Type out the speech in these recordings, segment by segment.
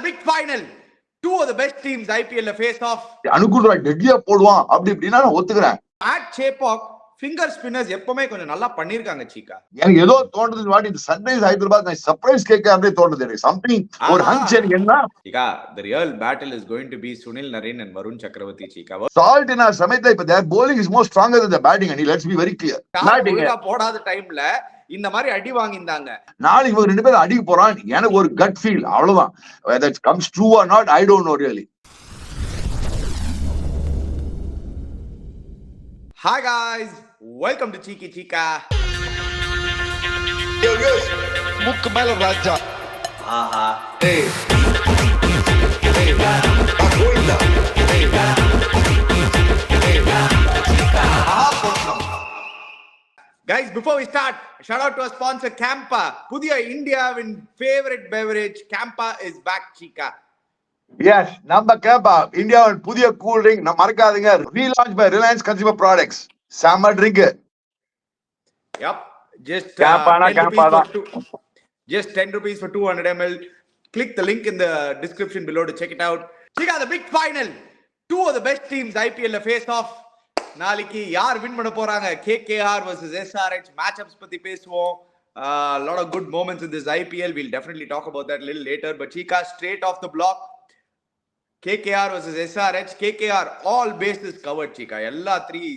the big final. Two of the best teams IPL face off. Anukul Rai டெட்லியா போடுவான் அப்படி இப்படின்னா நான் ஒத்துக்கிறேன். At Chepauk ஃபிங்கர் ஸ்பின்னர்ஸ் எப்பவுமே கொஞ்சம் நல்லா பண்ணிருக்காங்க சீக்கா. எனக்கு ஏதோ தோணுது வாட் இந்த சன்ரைஸ் ஹைதராபாத் நான் சர்ப்ரைஸ் கேக்க அப்படியே தோணுது எனக்கு சம்திங் ஒரு ஹஞ்ச் எனக்கு என்ன சீக்கா the real battle is going to be Sunil Narine and Varun Chakravarti Chika. Salt இன் சமயத்துல இப்ப their bowling is more stronger than the batting and let's be very clear. Batting போடாத டைம்ல இந்த மாதிரி அடி வாங்கிட்டாங்க. நாளைக்கு இவங்க ரெண்டு பேரும் அடிக்க போறான் எனக்கு ஒரு கட் ஃபீல் அவ்வளவுதான். whether it comes true or not I don't know really. Hi guys, welcome to Cheeky Chika. முக்கு மேல ராஜா. ஆஹா. Guys, before we start, shout out to our sponsor Campa. புதிய இந்தியாவின் favorite beverage Campa is back Chika. Yes, நம்ம கேப்பா இந்தியாவின் புதிய cool drink நம்ம மறக்காதீங்க. Relaunched by Reliance Consumer Products. Summer drink. Yep, just just 10 rupees for 200 ml. Click the link in the description below to check it out. Chika, the big final. Two of the best teams IPL face off. நாளைக்கு யார் win பண்ண போறாங்க? KKR versus SRH matchups பத்தி பேசுவோம். A lot of good moments in this IPL. We'll definitely talk about that a little later. But Chika, straight off the block, KKR versus SRH. KKR all bases covered Chika. Ella three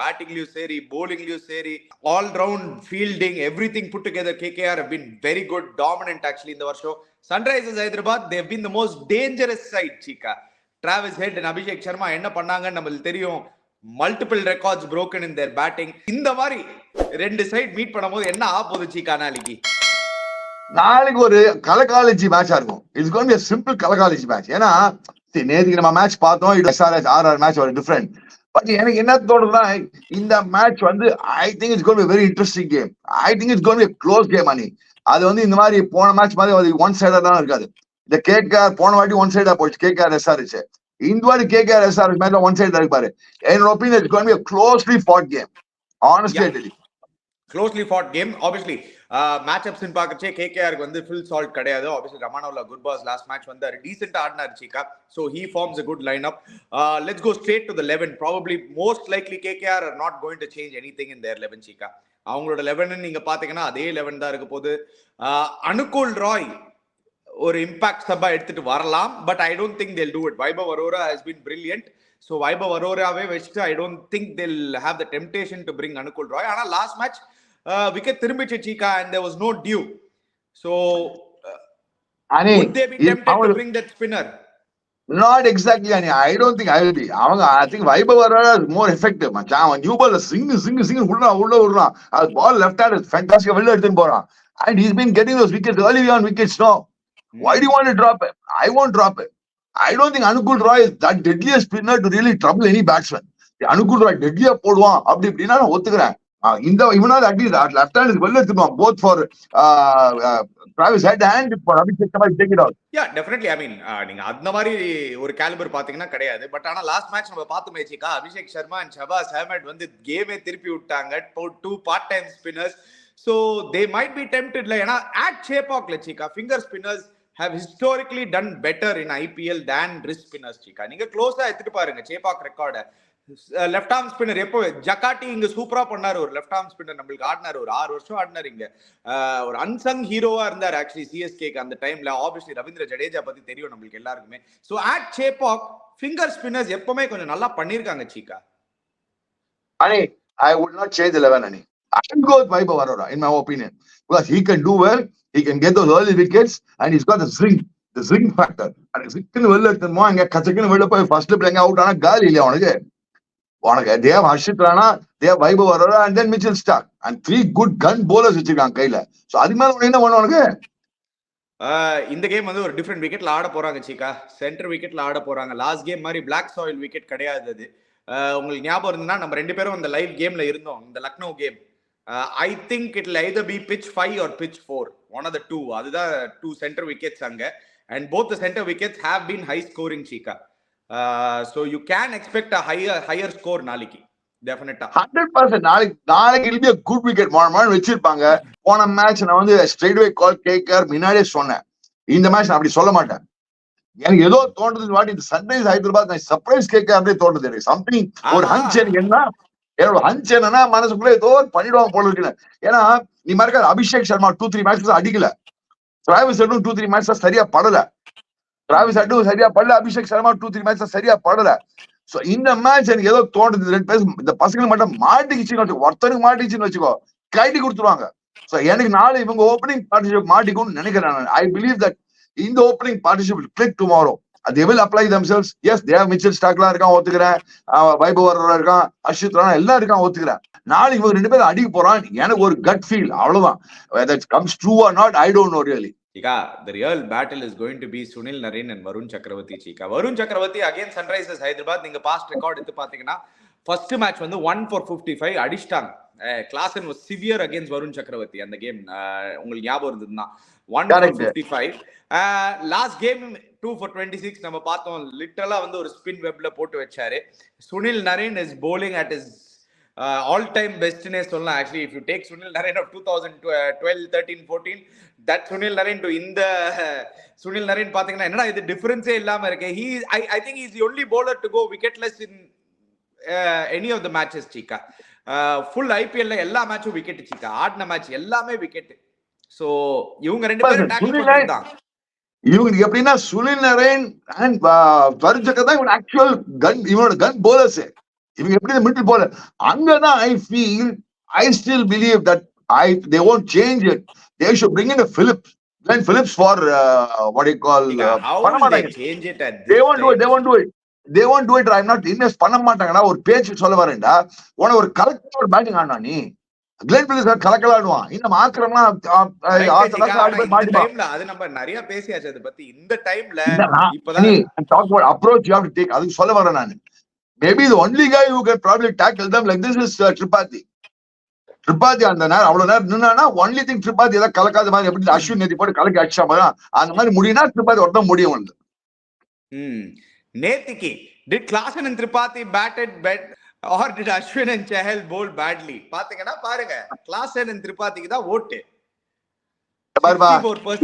batting liu seri, bowling liu seri, all round fielding, everything put together. KKR have been very good, dominant actually in the varsho. Sunrisers Hyderabad, they have been the most dangerous side Chika. Travis Head and Abhishek Sharma என்ன பண்ணாங்க நமக்கு தெரியும். Multiple records broken in their batting. இந்த மாதிரி ரெண்டு side meet பண்ணும்போது என்ன ஆபோது Chika நாளைக்கு ஒரு கலகாலஜி மேட்சா இருக்கும். It's going to be a simple கலகாலஜி மேட்ச். ஏன்னா நேத்துக்கு நம்ம மேட்ச் பார்த்தோம். இது SRH RR மேட்ச் ஒரு டிஃபரெண்ட். பட் எனக்கு என்ன தோணுதுன்னா இந்த மேட்ச் வந்து I think it's going to be very interesting game. I think it's going to be a close game அனி. அது வந்து இந்த மாதிரி போன மேட்ச் மாதிரி அது ஒன் சைடா தான் இருக்காது. இந்த KKR போன வாட்டி ஒன் சைடா போச்சு KKR SRH. இந்த வாட்டி KKR SRH மேட்ச்ல ஒன் சைடு தான் இருப்பாரு. என்னோட opinion it's going to be a closely fought game. Honestly I tell you. Closely fought game. Obviously matchups in பாக்கச்சே KKR க்கு வந்து full salt கிடையாது. Obviously Ramanavla good boss last match வந்து decent ஆடினார் Chika. So he forms a good lineup. Let's go straight to the 11. Probably most likely KKR are not going to change anything in their 11 Chika. அவங்களோட 11 நீங்க பாத்தீங்கன்னா அதே 11 தான் இருக்க போகுது. அனுகுல் ராய் ஒரு இம்பாக்ட் சப்பா எடுத்துட்டு வரலாம். But I don't think they'll do it. Vaibhav Arora has been brilliant. So Vaibhav Aroraவே வச்சிட்டு I don't think they'll have the temptation to bring Anukul Rai. ஆனா last match wicket திரும்பிச்சு Chika and there was no due. So would they be tempted to bring that spinner? Not exactly Ani. I don't think I will be. I think Vaibhav Arora is more effective. அவன் new ball swing உள்ள விடுறான். அது பால் left hand ஃபேண்டாஸ்டிக்கா வெளில எடுத்துட்டு போறான். And he's been getting those wickets early on wickets now. Why do you want to drop him? I won't drop him. I don't think Anukul Roy is that deadliest spinner to really trouble any batsman. Anukul Roy deadliயா போடுவான் அப்படி இப்படின்னா நான் ஒத்துக்கிறேன். இந்த இவனால at least left hand வெளில எடுத்துடுவான் both for Travis Head and for Abhishek Sharma take it out. Yeah, definitely. I mean நீங்க அந்த மாதிரி ஒரு கேலிபர் பாத்தீங்கன்னா கிடையாது. பட் ஆனா லாஸ்ட் மேட்ச் நம்ம பார்த்தோமே Chika, அபிஷேக் சர்மா and ஷபாஸ் அஹ்மத் வந்து கேமே திருப்பி விட்டாங்க. two part time spinners. So they might be tempted like ஏனா at Chepauk Chika, finger spinners have historically done better in IPL than wrist spinners Chika. நீங்க க்ளோஸா எடுத்துட்டு பாருங்க Chepauk record. Left arm spinner எப்போ ஜகாட்டி இங்க சூப்பரா பண்ணாரு. ஒரு லெஃப்ட் ஆர்ம் ஸ்பின்னர் நம்மளுக்கு ஆடினாரு. ஒரு 6 வருஷம் ஆடினாரு இங்க. ஒரு அன்சங் ஹீரோவா இருந்தார் ஆக்சுவலி சிஎஸ்கேக்கு அந்த டைம்ல. ஆப்வியஸ்லி ரவீந்திர ஜடேஜா பத்தி தெரியும் நம்மளுக்கு எல்லாருக்குமே. So at Chepauk finger spinners எப்பவுமே கொஞ்சம் நல்லா பண்ணிருக்காங்க Chika. Ani, I would not change 11 Ani. I will go with Vaibhav Arora in my opinion because he can do well. He can get those early wickets and he's got the swing factor. And chicken வெளில எடுத்துமோ அங்க கச்சக்கன்னு வெளில போய் ஃபர்ஸ்ட்ல பிளேங்க out ஆனா காலி இல்ல உனக்கு they have Harshit Rana, they have Vaibhav Arora and then Mitchell Starc and 3 good gun bowlers வச்சிருக்காங்க கையில. சோ அது மேல என்ன பண்ணுவாங்க? இந்த கேம் வந்து ஒரு டிஃபரெண்ட் விக்கெட்ல ஆட போறாங்க Chika. சென்டர் விக்கெட்ல ஆட போறாங்க. லாஸ்ட் கேம் மாதிரி பிளாக் சாயில் விக்கெட் கிடையாது அது. உங்களுக்கு ஞாபகம் இருந்தா நம்ம ரெண்டு பேரும் அந்த லைவ் கேம்ல இருந்தோம். இந்த Lucknow game. I think it will either be pitch 5 or pitch 4. One of the two. அதுதான் 2 center wickets அங்க. And both the center wickets have been high scoring Chika. So you can expect a higher score நாளைக்கு. Definitely. 100% நாளைக்கு will be a good wicket. மான் வச்சிருப்பாங்க. போன match நான் வந்து straight away call KKR முன்னாடியே சொன்னேன். இந்த மேட்ச் நான் அப்படி சொல்ல மாட்டேன். எனக்கு ஏதோ தோன்றது வாட்டி இந்த சன்ரைஸ் ஹைதராபாத் நான் சர்ப்ரைஸ் கேட்க அப்படியே தோன்றது எனக்கு சம்திங் ஒரு ஹன்ச் எனக்கு என்ன என்னோட ஹன்ச் என்னன்னா மனசுக்குள்ள ஏதோ பண்ணிடுவாங்க போல இருக்குன்னு. ஏன்னா நீ மறக்காத அபிஷேக் சர்மா 2-3 மேட்சஸ் அடிக்கல, டிராவிஸ் ஹெட்டும் 2-3 மேட்சஸ் சரியா படல, டிராவிஸ் ஹெட்டும் சரியா படல, அபிஷேக் சர்மா 2-3 மேட்சஸ் சரியா படல. சோ இந்த மேட்ச் எனக்கு ஏதோ தோன்றது ரெண்டு பேரும் இந்த பசங்களுக்கு மட்டும் மாட்டிக்கிச்சுன்னு வச்சுக்கோ, ஒருத்தனுக்கு மாட்டிக்கிச்சுன்னு வச்சுக்கோ கைட்டி கொடுத்துருவாங்க. சோ எனக்கு நாளை இவங்க ஓப்பனிங் பார்ட்னர்ஷிப் மாட்டிக்கும்னு நினைக்கிறேன். ஐ பிலீவ் தட் இந்த opening partnership will click tomorrow. They will apply themselves. Yes, they have Mitchell Starkலாம் இருக்கான் ஒத்துக்கிறேன், வைபவ் வர்றா இருக்கான், அர்ஷித் ராணா எல்லாம் இருக்கான் ஒத்துக்கிறேன். நாளைக்கு இவங்க ரெண்டு பேரும் அடிக்க போறான் எனக்கு ஒரு கட் ஃபீல், அவ்வளவுதான். whether it comes true or not I don't know really. Chika, the real battle is going to be Sunil Narine and Varun Chakravarti. Chika, Varun Chakravarti against Sunrisers Hyderabad. நீங்க past record எடுத்து பாத்தீங்கன்னா first match வந்து 1-for-55 அடிச்சிட்டாங்க. Klassen was severe against Varun Chakravarti அந்த game உங்களுக்கு ஞாபகம் இருந்ததுன்னா 1-for-55. Last game 2-for-26 நம்ம பார்த்தோம். லிட்டரலா வந்து ஒரு ஸ்பின் வெப்ல போட்டு வச்சாரு. Sunil Naren is bowling at his all time best னே சொல்லலாம். Actually if you take Sunil Narine of 2012, 13, 14 that Sunil Narine to இந்த Sunil Narine பாத்தீங்கன்னா என்னடா இது டிஃபரன்ஸே இல்லாம இருக்கு. I think he's the only bowler to go wicketless in any of the matches. Chika full IPL ல எல்லா மேட்சும் விக்கெட். Chika ஆடின மேட்ச் எல்லாமே விக்கெட். சோ இவங்க ரெண்டு பேரும் டாக்கிள் பண்ணிட்டாங்க. இவங்க எப்படின்னா சுனில் நரேன் அண்ட் வருண் சக்கர் தான் இவன் ஆக்சுவல் கன், இவனோட கன் போலர்ஸ். இவங்க எப்படி மிடில் போலர் அங்கதான் I feel I still believe that they won't change it. They should bring in a Glenn Phillips for what do you call change it at they won't do it. I'm not invest பண்ண மாட்டாங்கடா. ஒரு பேச்சு சொல்ல வரேன்டா, உன ஒரு collector batting ஆனா நீ Glenn Phillips கலக்கலாடுவான். இன்னும் ஆக்கிரமா அது நம்ம நிறைய பேசியாச்சு அதை பத்தி. இந்த டைம்ல approach you have to take, அதுக்கு சொல்ல வரேன் நான். Maybe the only guy who can probably tackle them like this is Tripathi. அந்த நேரம் அவ்வளவு நேரம் நின்னா ஒன்லி திங் Tripathi ஏதாவது கலக்காத மாதிரி எப்படி அஸ்வின் நேத்தி போட்டு கலக்கி அடிச்சா மாதிரி அந்த மாதிரி முடியும்னா Tripathi ஒருத்தம் முடியும் வந்து. நேத்திக்கு did Klassen and Tripathi batted or did Ashwin and Chahal bowl badly? பாத்தீங்கன்னா பாருங்க Klassen and Tripathi தான் ஓட்டு.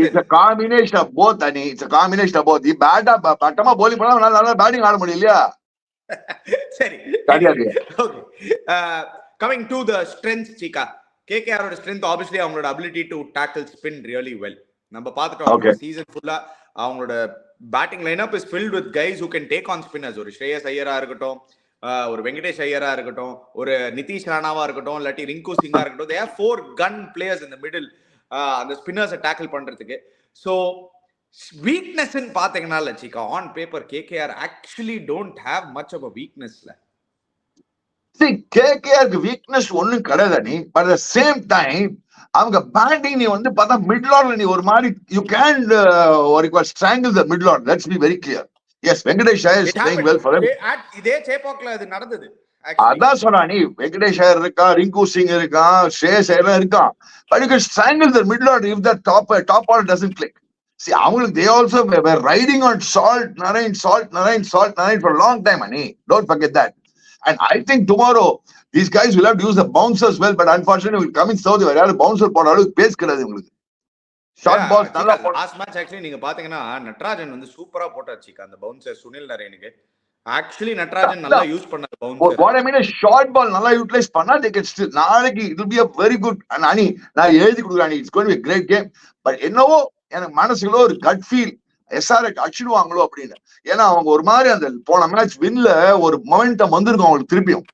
It's a combination of both ani. It's a combination of both. ಈ ಬ್ಯಾಟ್ ಪಟ್ಟಮ bowling பண்ணா நல்லா ಬ್ಯಾಟಿಂಗ್ ஆட முடியலையா? சரி. Coming to the strengths, Chika. KKR ஓட strength obviously அவங்களோட ability to tackle spin really well. நம்ம பார்த்துட்டோம் சீசன் ஃபுல்லா அவங்களோட batting lineup is filled with guys who can take on spinners. ஒரு ஸ்ரேயஸ் ஐயரா இருக்கட்டும், ஒரு வெங்கடேஷ் ஐயரா இருக்கட்டும், ஒரு நிதிஷ் ராணாவா இருக்கட்டும், இல்லாட்டி ரிங்கு சிங்கா இருக்கட்டும். they have 4 gun players in the middle அந்த ஸ்பின்னர்ஸை டேக்கிள் பண்றதுக்கு. ஸோ வீக்னஸ் பாத்தீங்கன்னா Chika, on paper KKR actually don't have much of a weakness. கேகேஆருக்கு வீக்னஸ் ஒண்ணும் கிடையாது நீ. பட் அட் சேம் டைம் அவங்க பேட்டிங் நீ வந்து பார்த்தா மிடில் ஆர்டர் நீ ஒரு மாதிரி you can strangle the middle order. Let's be very clear. Yes, Venkatesh Iyer is playing well for him. இதே சேப்பாக்ல அது நடந்தது. அதான் சொன்னா நீ வெங்கடேஷ் ஐயர் இருக்கா, ரிங்கு சிங் இருக்கான், ஸ்ரேயஸ் ஐயர் இருக்கான். But you can strangle the middle order if the top order doesn't click. See, அவங்களுக்கு they also were riding on Salt Narain for a long time, ani. Don't forget that. And I think tomorrow these guys will have to use the bouncers well, but unfortunately will come in south. They are bouncer போற அளவுக்கு base கிடையாது உங்களுக்கு. Short balls நல்லா போடு. Last match actually நீங்க பாத்தீங்கன்னா நட்ராஜன் வந்து சூப்பரா போட்டாச்சு அந்த பவுன்சர் சுனில் நரேனுக்கு. ஆக்சுவலி நட்ராஜன் நல்லா யூஸ் பண்ண bouncer. What I mean is short ball நல்லா யூட்டிலைஸ் பண்ணா they can still நாளைக்கு it will be a very good and ani நான் எழுதி கொடுக்குறேன் it's going to be a great game. But என்னவோ எனக்கு மனசுக்குள்ள ஒரு கட் ஃபீல் எஸ்ஆர்எச் அடிச்சிடுவாங்களோ அப்படின்னு. ஏன்னா அவங்க ஒரு மாதிரி அந்த போன மேட்ச் வின்ல ஒரு மொமெண்டம் வந்திருக்கும் அவங்களுக்கு திருப்பியும்.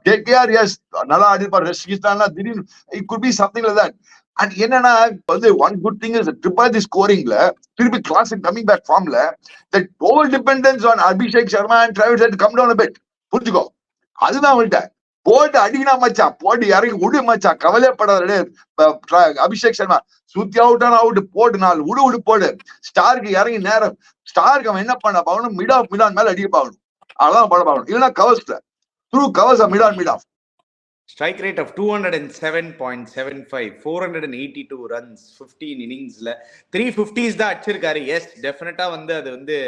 கேகேஆர் எஸ் நல்லா ஆடிப்பார், திடீர்னு it could be something like that. And என்னன்னா வந்து one good thing is Tripathi ஸ்கோரிங்ல திருப்பி கிளாசிக் கமிங் பேக் ஃபார்ம்ல that over dependence on Abhishek Sharma and Travis Head come down a bit. புரிஞ்சுக்கோ, அதுதான் அவங்கள்ட்ட போட்டு அடிக்கணா மச்சான், போட்டு இறங்கி விடு மச்சான், கவலைப்படாத அபிஷேக் சர்மா சுத்தி அவுட்டான அவுட் போட்டு 4 விடு போடு. ஸ்டாருக்கு இறங்கி நேரம் ஸ்டாருக்கு அவன் என்ன பண்ண பாக்கணும், மிட் ஆஃப் மேல அடிக்க பாக்கணும், அதான் பண்ண பாக்கணும். இல்லைன்னா கவர்ஸ்ல through covers mid off. Strike rate of 207.75, 482 runs, 15 இன்னிங்ஸ்ல 350s தான் அடிச்சிருக்காரு. எஸ், டெஃபினட்டா வந்து அது வந்து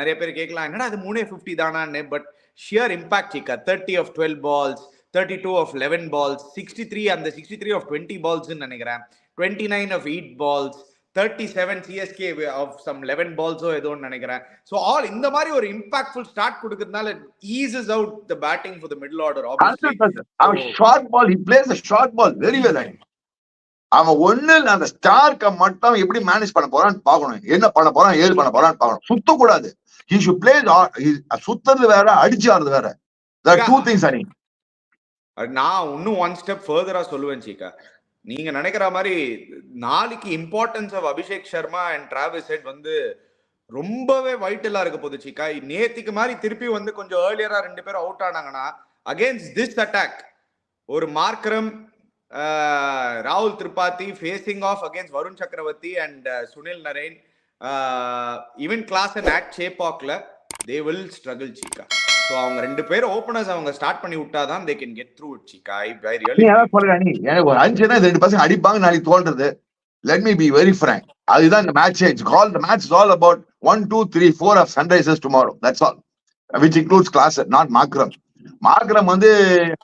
நிறைய பேர் கேட்கலாம் என்னடா அது 350 தானான்னு. But sheer impact Chika, 30 of 12 balls, 32 of 11 balls, 63 and the 63 of 20 balls நினைக்கிறேன், 29 of 8 balls, 37 CSK of some 11 balls ஏதோ நினைக்கிறேன். So all இந்த மாதிரி ஒரு impactful start கொடுக்கிறதுனால eases out the batting for the middle order obviously. 100%. அவன் short ball, he plays the short ball very well. அவன் ஒண்ணு அந்த ஸ்டார்க்க மட்டும் எப்படி மேனேஜ் பண்ண போறான்னு பாக்கணும், என்ன பண்ண போறான் ஏது பண்ண போறான்னு பாக்கணும். சுத்த கூடாது. he should play சுத்துறது வேற, அடிச்சு ஆடுறது வேற. there are two things. அனி நான் இன்னும் ஒன் ஸ்டெப் ஃபர்தரா சொல்லுவேன் சீக்கா. நீங்க நினைக்கிற மாதிரி நாளைக்கு importance of Abhishek Sharma and Travis Head வந்து ரொம்பவே வைட்டலா இருக்க போகுது சீக்கா. நேத்திக்கு மாதிரி திருப்பி வந்து கொஞ்சம் ஏர்லியரா 2 பேரும் அவுட் ஆனாங்கன்னா அகேன்ஸ்ட் திஸ் அட்டாக் ஒரு மார்க்கரம் ராகுல் Tripathi facing off against Varun Chakravarthy and Sunil Narine, even Klaasen at சேபாக்ல they will struggle Chika. So அவங்க 2 பேரும் ஓபனர்ஸ் அவங்க ஸ்டார்ட் பண்ணி விட்டாதான் they can get through it சீக்கா. I really எனக்கு ஒரு 5 2 பசங்க அடிப்பாங்க நாளைக்கு தோன்றது. let me be very frank. அதுதான் இந்த match. the match is all about 1 2 3 4 of Sunrisers tomorrow. That's all, which includes Klassen, not Markram. Markram வந்து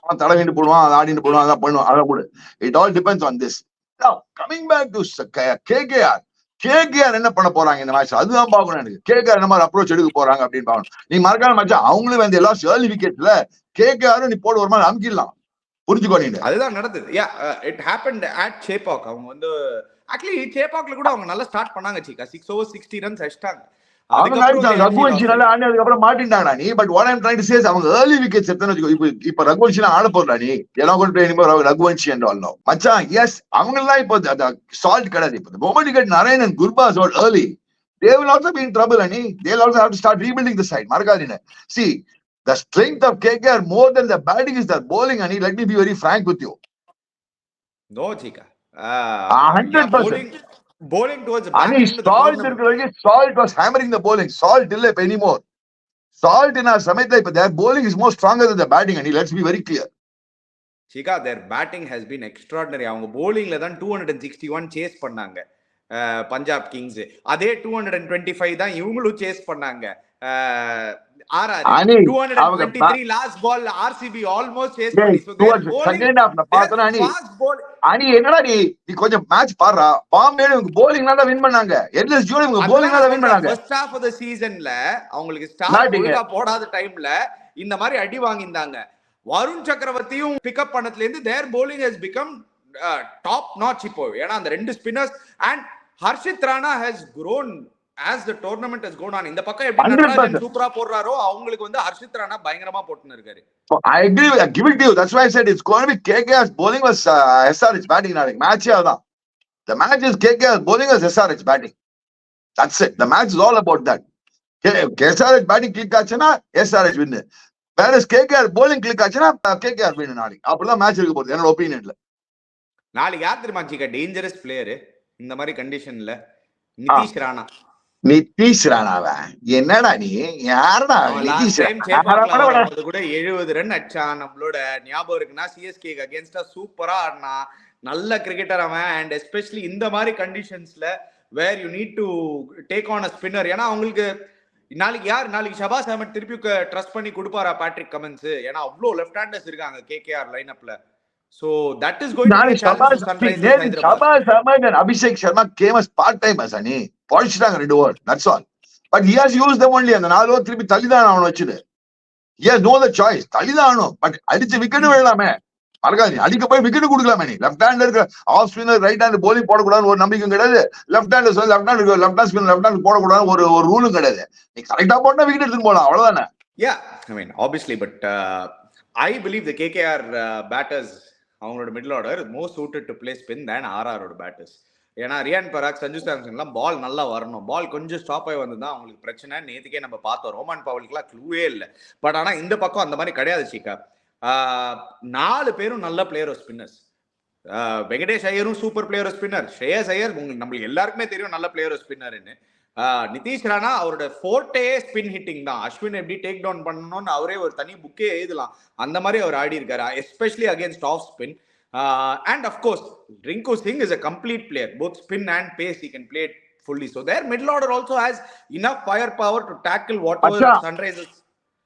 அவன் தடவிட்டு போடுவான், ஆடிட்டு போடுவான், அதான் பண்ணுவான், அதை கூட. it all depends on this. Now coming back to KKR என்ன பண்ண போறாங்க இந்த மேட்ச், அதுதான் பாக்கணும் எனக்கு. KKR என்ன மாதிரி அப்ரோச் எடுக்க போறாங்க அப்படின்னு பாக்கணும். நீ மறக்காம மச்சான், அவங்களும் வந்து எல்லாம் ஏர்லி விக்கெட்ல KKR நீ போட ஒரு மாதிரி அமுக்கிடலாம், புரிஞ்சுக்கோ நீங்க. அதுதான் நடந்தது. it happened at Chepauk. அவங்க வந்து ஆக்சுவலி சேப்பாக்ல கூட அவங்க நல்லா ஸ்டார்ட் பண்ணாங்க சீக்கா. 6 overs 60 runs அடிச்சிட்டாங்க. ரகுவன்ஷி நல்லா ஆடி அதுக்கப்புறம் மாட்டிட்டாங்கடா நீ. But what I'm trying to say, அவங்க ஏர்லி விக்கெட்ஸ் எடுத்தேன்னு வச்சுக்கோ. இப்ப ரகுவன்ஷி ஆட போறா நீ, எல்லாம் கூட play Raghuvanshi and all know மச்சான். எஸ் அவங்க எல்லாம் இப்போ சால்ட் கிடையாது. இப்போ moment get Naren and Gurbaz all early, they will also be in trouble. Ani they will also have to start rebuilding the side. Margadine, see the strength of KKR more than the batting is their bowling. Ani let me be very frank with you. No chika, 100%. Bowling towards Ani Salt was hammering the bowling. Salt illa anymore. Salt in our samaytha ipo their bowling is more stronger than the batting. Ani let's be very clear. Chika, their batting has been extraordinary. அவங்க bowlingல தான் 261 chase பண்ணாங்க Punjab Kings. அதே 225 தான் இவங்களும் chase பண்ணாங்க. RR 223 last ball RCB almost chase பண்ணி. So second ஹாஃப்ல பார்த்தா அனி என்னடா நீ கொஞ்சம் மேட்ச் பாறா. பாம்பே இவங்க bowling நால வின் பண்ணாங்க. எல்எஸ் ஜூன் இவங்க bowling நால வின் பண்ணாங்க. ஃபர்ஸ்ட் ஹாஃப் ஆஃப் தி சீசன்ல அவங்களுக்கு ஸ்டார்ட் ஒழுங்கா போடாத டைம்ல இந்த மாதிரி அடி வாங்கிட்டாங்க. வருண் சக்கரவர்த்தியும் பிக்கப் பண்ணதுல இருந்து their bowling has become top notch இப்போ. ஏனா அந்த 2 spinners and Harshit Rana has grown as the tournament has gone on. இந்த பக்கம் எப்படி நடராஜன் சூப்பரா போடுறாரோ அவங்களுக்கு வந்து ஹர்ஷித் ராணா பயங்கரமா போட்டுன்னு இருக்காரு. I agree with, I give it to you. That's why I said it's going to be KKR's bowling was SRH batting நாளைக்கு மேட்ச் அதான். The match is KKR's bowling was SRH batting. That's it. The match is all about that. SRH batting click ஆச்சுனா SRH win. Whereas KKR bowling click ஆச்சுனா KKR win நாளைக்கு. அப்படிதான் match இருக்க போகுது என்னோட ஒபினியன்ல. நாளைக்கு யார் தெரியுமா சீக்கா டேஞ்சரஸ் பிளேயர் இந்த மாதிரி கண்டிஷன்ல? நிதிஷ் ராணா. நிதிஷ் ராணாவா என்னடா நீ யாரடா நிதிஷ் ராணா கூட 70 ரன் அடிச்சான். நம்மளோட ஞாபகம் இருக்குன்னா சிஎஸ்கே அகைன்ஸ்டா சூப்பரா ஆடினா. நல்ல கிரிக்கெட்டர் அவன். அண்ட் எஸ்பெஷலி இந்த மாதிரி கண்டிஷன்ஸ்ல where you need to take on a spinner. ஏன்னா அவங்களுக்கு நாளைக்கு ஷபாஸ் அஹமத் திருப்பி ட்ரஸ்ட் பண்ணி கொடுப்பாரா பேட்ரிக் கமின்ஸ்? ஏன்னா அவ்வளோ லெஃப்ட் ஹேண்டர்ஸ் இருக்காங்க KKR லைனப்ல. So that is going to be a challenge for Sunrisers. Shabaz Ahmed and Abhishek Sharma came as part-timers. Ani polichitaanga 2 over, that's all. But he has used them only. And 4 over திருப்பி தள்ளிதான் அவன வச்சது. He has no other choice. தள்ளிதான். But அடிச்சு wicket விடலாமே. மறக்காதீங்க, அடிக்க போய் wicket கொடுக்கலாமே. நீ left hander off spinner right hand bowling போடக்கூடாதுன்னு ஒரு நம்பிக்கையும் கிடையாது. Left hander left hand spinner left hand போடக்கூடாதுன்னு ஒரு ரூலும் கிடையாது. நீ கரெக்டா போட்டா விக்கெட் எடுத்து போலாம், அவ்வளவுதானே. Yeah, I mean obviously, but I believe the KKR batters அவங்களோட middle order most suited to play spin than ஆர்ஆரோட பேட்டர்ஸ். ஏன்னா ரியான் பராக், சஞ்சு சாம்சன்லாம் பால் நல்லா வரணும். பால் கொஞ்சம் ஸ்டாப் ஆகி வந்து தான் அவங்களுக்கு பிரச்சனை. நேற்றுக்கே நம்ம பார்த்தோம். ரோமான் பவுலுக்குலாம் க்ளூவே இல்லை. பட் ஆனால் இந்த பக்கம் அந்த மாதிரி கிடையாது சீக்கா. 4 பேரும் நல்ல பிளேயர் ஆஃப் ஸ்பின்னர்ஸ். வெங்கடேஷ் ஐயரும் super player of spinner. Shreyas Iyer நம்மளுக்கு எல்லாருக்குமே தெரியும் நல்ல பிளேயர் ஆஃப் ஸ்பின்னர்னு. நிதிஷ் ராணா அவரோட ஃபோர்ட்டே ஸ்பின் ஹிட்டிங் தான். அஸ்வின் எப்படி டேக் டவுன் பண்ணணும்னு அவரே ஒரு தனி புக்கே எழுதலாம். அந்த மாதிரி அவர் ஆடி இருக்காரு, especially against of spin. And of course Rinku Singh is a complete player, both spin and pace he can play it fully. So their middle order also has enough firepower to tackle whatever Sunrisers.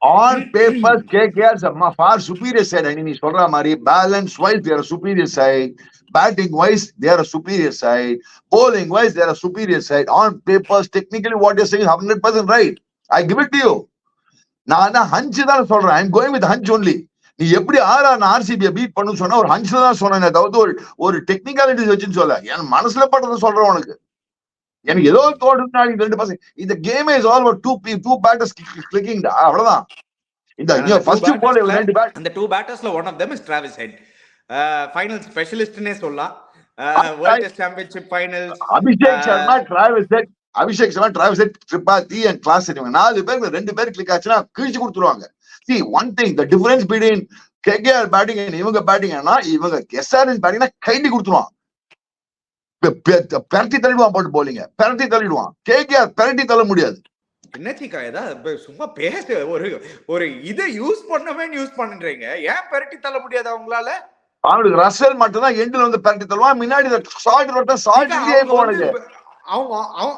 On paper, KKR is a far superior side. I mean, சொல்ற மாதிரி balance wise, they are a superior side. Batting wise, they are a superior side. Bowling wise, they are a superior side. On papers, technically, what you're saying is 100% right. I give it to you. நான் ஹஞ்சு தான் சொல்றேன். I'm going with hunch only. நீ எப்படி ஆர்சிபியை beat பண்ணு சொன்னா ஒரு ஹஞ்சுல தான் சொன்னேன், தவிர்த்து ஒரு டெக்னிக்காலிட்டிஸ் வச்சுன்னு சொல்ல. என் மனசுல பட்டதை சொல்றேன் உனக்கு. எனக்கு ஏதோ தோடுனா 2%. இந்த game is all about two batters clicking. அவ்வளவுதான். இந்த ஃபர்ஸ்ட் பால் ரெண்டு பேட், அந்த டூ பேட்டர்ஸ்ல one of them is Travis Head. Final ஸ்பெஷலிஸ்ட்னே சொல்லலாம். World Test Championship finals Abhishek Sharma, Travis Head, Tripathi and Klaasen இவங்க 4 பேருக்கு 2 பேர் கிளிக் ஆச்சுன்னா கிழிச்சு கொடுத்துருவாங்க. See one thing, the difference between KKR batting and இவங்க பேட்டிங் என்ன, இவங்க SRH பேட்டிங்னா கைட்டி கொடுத்துருவான், பெரட்டி தள்ளிடுவான், போட்டு போலிங்க பெரட்டி தள்ளிடுவான். KKR பெரட்டி தள்ள முடியாது. என்னச்சிக்கா ஏதாவது சும்மா பேச ஒரு இதை யூஸ் பண்றீங்க, ஏன் பெரட்டி தள்ள முடியாது அவங்களால? அவனுக்கு ரசல் மட்டும் தான் எண்ட்ல வந்து பெரட்டி தள்ளுவான், முன்னாடி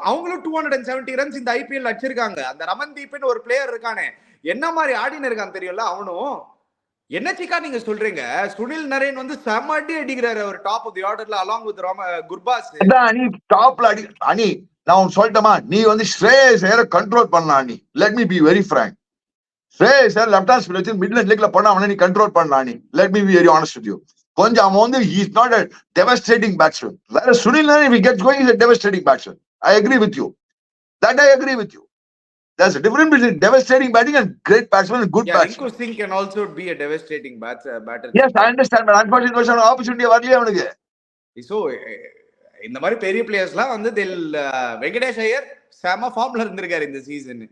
அவங்களும் 270 ரன்ஸ் இந்த IPL அடிச்சிருக்காங்க. அந்த ரமன்தீப்னு ஒரு பிளேயர் இருக்கானே, என்ன மாதிரி ஆடின்னு இருக்கான் தெரியல அவனும். என்னச்சிக்கா நீங்க சொல்றீங்க? சுனில் நரேன் வந்து செம அடி அடிக்கிறாரு அவர் டாப் ஆஃப் தி ஆர்டர்ல அலாங் வித் குர்பாஸ். நீ டாப்ல அடி அனி, நான் சொல்லட்டுமா, நீ வந்து ஸ்ரேயஸ் ஐயரை கண்ட்ரோல் பண்ணலாம் Ani. Let me be very frank, Shreyas Iyer left hand spin வச்சு மிட்ல லெக்ல பண்ண அவனை நீ கண்ட்ரோல் பண்ணலாம் Ani. Let me be very honest with you. கொஞ்சம் அவன் வந்து he is not a devastating batsman. Whereas Sunil Narine, if he gets going, he is a devastating batsman. I agree with you. That I agree with you. There's a difference between devastating batting and great batsman and good batsman. Rinku Singh can also be a devastating batter. Yes, I understand, but unfortunately opportunity வரலையே அவனுக்கு. So இந்த மாதிரி பெரிய பிளேயர்ஸ்லாம் வந்து வெங்கடேஷ் ஐயர் செம ஃபார்ம்ல இருந்திருக்காரு இந்த season.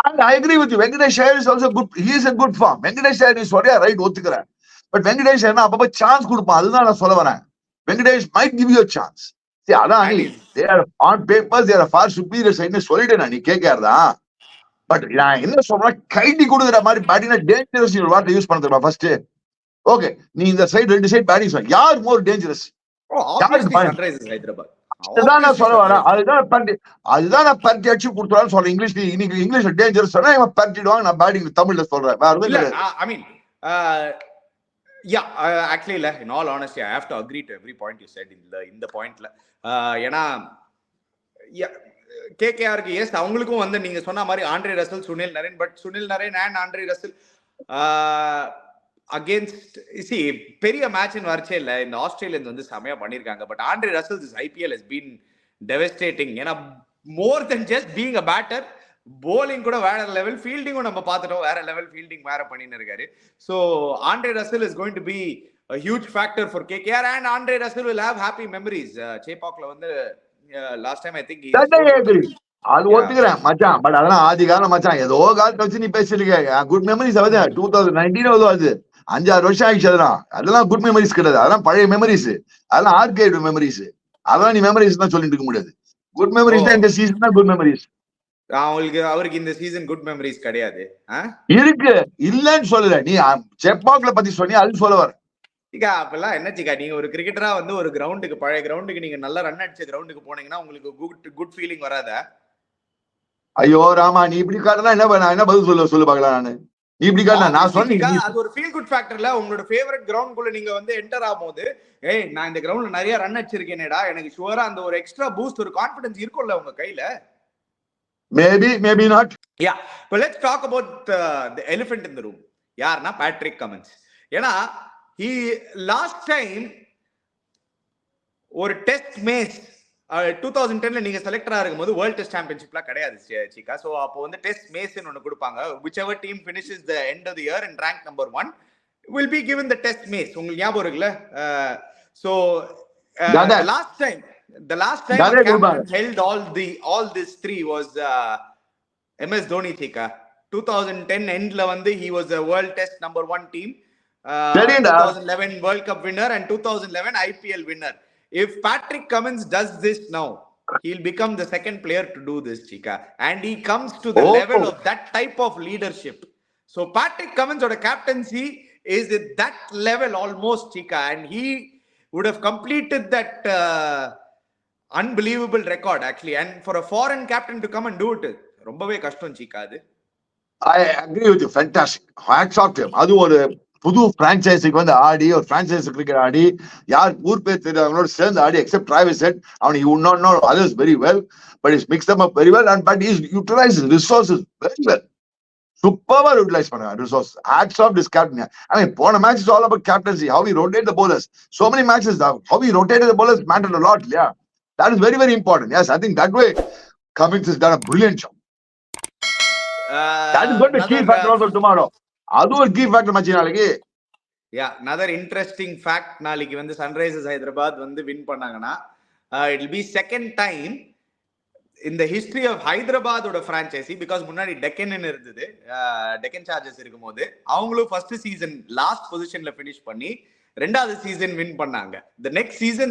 And I agree with you. Venkatesh Iyer is also good. He is in good form. Venkatesh Iyer is sorry, right, ஒத்துக்கிறேன். பட் வெங்கடேஷ் என்ன அப்பப்ப சான்ஸ் கொடுப்பான், அதுதான் நான் சொல்ல வரேன். Venkatesh might give you chance. சரி, அதான் நீ they are on paper they are far superior side சொல்லிட்டேன் நீ KKR தான். பட் நான் என்ன சொல்றேன், கைட்டி கொடுக்குற மாதிரி பேட்டிங்னா டேஞ்சரஸ் ஒரு வார்த்தை யூஸ் பண்ண ஃபர்ஸ்ட். ஓகே, நீ இந்த சைடு 2 சைடு பேட்டிங் சொல்ல, யார் மோர் டேஞ்சரஸ்? சன்ரைசர்ஸ் ஹைதராபாத். அதுதான் நான் சொல்ல வரேன். அதுதான் நான் பரட்டி அடிச்சு கொடுத்துறான்னு சொல்றேன். இங்கிலீஷ்ல டேஞ்சரஸ் சொன்னா இவன் பரட்டிடுவாங்க, நான் பேட்டிங் தமிழ்ல சொல்றேன். வேற எதுவும் இல்லை. ஐ மீன் yeah, actually in all honesty I have to agree to every point you said in the pointல. ஏனா KKR க்கு எஸ் அவங்களுக்கும் வந்து நீங்க சொன்ன மாதிரி Andre Russell, Sunil Naren, but Sunil Naren and Andre Russell against பெரிய மேட்ச்னு வரச்சே இல்லை. இந்த ஆஸ்திரேலியன்ஸ் வந்து செமையா பண்ணிருக்காங்க. But Andre Russell this IPL has been devastating. ஏன்னா more than just being a batter, bowling கூட வேற லெவல், ஃபீல்டிங்கும் நம்ம பார்த்துட்டோம் வேற லெவல், ஃபீல்டிங் வேற பண்ணின்னு இருக்காரு. So Andre Russell is going to be a huge factor for KKR and Andre Russell will have happy memories. சேப்பாக்ல வந்து லாஸ்ட் டைம் I think அது ஒத்துக்கிறேன் மச்சான். பட் அதெல்லாம் ஆதி காலம் மச்சான், ஏதோ காலத்தை வச்சு நீ பேசிருக்க. குட் மெமரிஸ் ஆகுது 2019 அது 5-6 வருஷம் ஆயிடுச்சு. அதெல்லாம் குட் மெமரிஸ் கிடையாது, அதெல்லாம் பழைய மெமரிஸ், அதெல்லாம் ஆர்கைவ் மெமரிஸ். அதெல்லாம் நீ மெமரிஸ் தான் சொல்லிட்டு இருக்க முடியாது. குட் மெமரிஸ் தான் இந்த சீசன் தான் குட் மெமரிஸ். அவருக்கு இந்த சீசன் குட் மெமரிஸ் கிடையாது இருக்கு, இல்லன்னு சொல்லல. நீ செப்பாக்ல பத்தி சொன்னி அது சொல்ல வர. அப்பெல்லாம் என்னச்சிக்கா, நீங்க ஒரு கிரிக்கெட்டரா வந்து ஒரு கிரவுண்டுக்கு, பழைய கிரவுண்டுக்கு, நீங்க நல்லா ரன் அடிச்ச கிரவுண்டுக்கு போனீங்கன்னா உங்களுக்கு குட் ஃபீலிங் வராதா? ஐயோ ராமா, நீ இப்படி காட்டினா என்ன பதில் சொல்லு பார்க்கலாம். நானு நீ இப்படி காட்டினா நான் சொன்னேன் அது ஒரு ஃபீல் குட் ஃபேக்டர்ல. உங்களோட ஃபேவரட் கிரவுண்டுக்குள்ள நீங்க வந்து என்டர் ஆகும்போது, நான் இந்த கிரவுண்ட்ல நிறைய ரன் அடிச்சிருக்கேனேடா, எனக்கு ஷுவரா அந்த ஒரு எக்ஸ்ட்ரா பூஸ்ட், ஒரு கான்ஃபிடன்ஸ் இருக்கும்ல உங்க கையில. Maybe not. Yeah, but let's talk about the elephant in the room. யார்னா பேட்ரிக் கமின்ஸ். ஏன்னா he last time ஒரு டெஸ்ட் மேட்ச் 2010ல நீங்க செலக்டரா இருக்கும்போது வேர்ல்ட் டெஸ்ட் சாம்பியன்ஷிப்ல கிடையாது சிக்கா. சோ அப்போ வந்து டெஸ்ட் மேட்ச்னு ஒன்னு கொடுப்பாங்க. whichever team finishes the end of the year and rank number 1 will be given the test match. உங்களுக்கு ஞாபகம் இருக்குல்ல? So the last time held all this 3 was MS Dhoni chika. 2010 endல வந்து he was a world test number 1 team, 2011 world cup winner and 2011 IPL winner. If Patrick Cummins does this now, he'll become the second player to do this chika, and he comes to the level of that type of leadership. So Patrick Cummins oda captaincy is at that level almost chika, and he would have completed that unbelievable record actually. And for a foreign captain to come and do it, ரொம்பவே கஷ்டம் சீக்கா. அது I agree with you. Fantastic. Hats off to him. அது ஒரு புது பிரான்சைஸுக்கு வந்து ஆடி ஒரு franchise cricket ஆடி யார் ஊர் பேர் தெரியாதவங்களோட சேர்ந்து ஆடி எக்ஸப்ட் டிராவிஸ் ஹெட் அவன் you not know others very well but is mix them up very well and but is utilise resources very well சூப்பரா யூட்டிலைஸ் பண்ணுங்க resource hats off this captain I mean போன match is all about captaincy how we rotate the bowlers so many matches how we rotated the bowlers mattered a lot yeah that is very very important yes I think that way Cummins has done a brilliant job that is going to be key factor also tomorrow அது ஒரு key factor மச்சி நாளைக்கு another interesting fact நாளைக்கு வந்து Sunrisers Hyderabad வந்து win பண்ணாங்கன்னா it will be second time in the history of ஹைதராபாதோட franchise because முன்னாடி டெக்கன் இருந்தது டெக்கன் சார்ஜர்ஸ் இருக்கும்போது அவங்களும் ஃபர்ஸ்ட் சீசன் லாஸ்ட் பொசிஷன்ல finish பண்ணி ரெண்டாவது சீசன் வின் பண்ணாங்க the next season